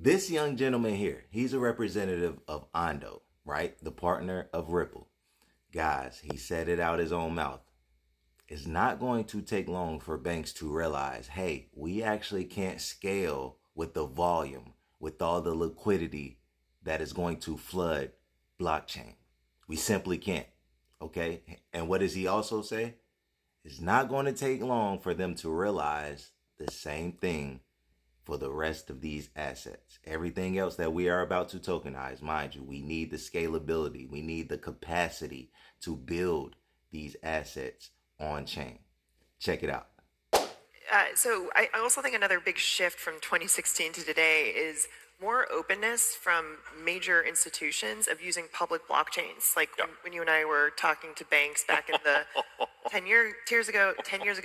This young gentleman here, he's a representative of Ondo, right? The partner of Ripple. Guys, he said it out his own mouth. It's not going to take long for banks to realize, hey, we actually can't scale with the volume, with all the liquidity that is going to flood blockchain. We simply can't. Okay? And what does he also say? It's not going to take long for them to realize the same thing for the rest of these assets. Everything else that we are about to tokenize, mind you, we need the scalability, we need the capacity to build these assets on chain. Check it out. So I also think another big shift from 2016 to today is more openness from major institutions of using public blockchains. Like when you and I were talking to banks back in the 10 years ago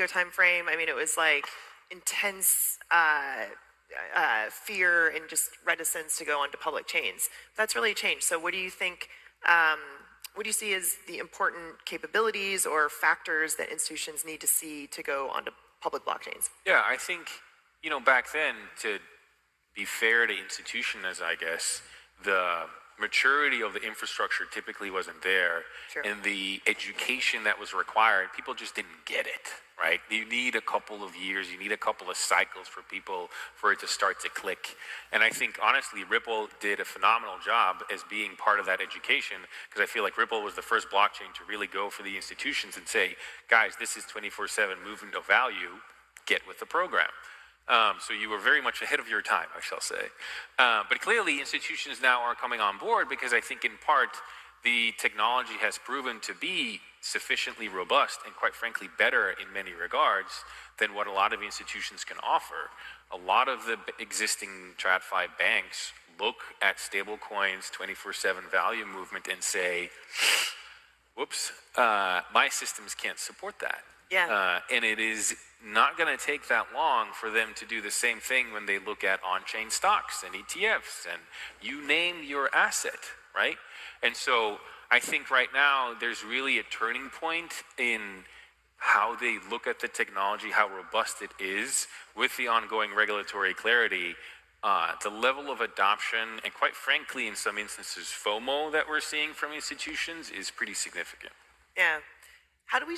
time frame. I mean, it was like intense fear and just reticence to go onto public chains. That's really changed. So what do you think? What do you see as the important capabilities or factors that institutions need to see to go onto public blockchains? Yeah, I think, back then, to be fair to institutions, I guess, the maturity of the infrastructure typically wasn't there. Sure. And the education that was required, people just didn't get it, right? You need a couple of years, you need a couple of cycles for it to start to click. And I think, honestly, Ripple did a phenomenal job as being part of that education, because I feel like Ripple was the first blockchain to really go for the institutions and say, guys, this is 24/7 movement of value, get with the program. So you were very much ahead of your time, I shall say. But clearly, institutions now are coming on board because I think, in part, the technology has proven to be sufficiently robust and, quite frankly, better in many regards than what a lot of institutions can offer. A lot of the existing TradFi banks look at stablecoins, 24/7 value movement, and say, whoops, my systems can't support that. Yeah. And it is not going to take that long for them to do the same thing when they look at on-chain stocks and ETFs and you name your asset, right? And so I think right now there's really a turning point in how they look at the technology, how robust it is with the ongoing regulatory clarity. The level of adoption and, quite frankly, in some instances, FOMO that we're seeing from institutions is pretty significant. Yeah. How do we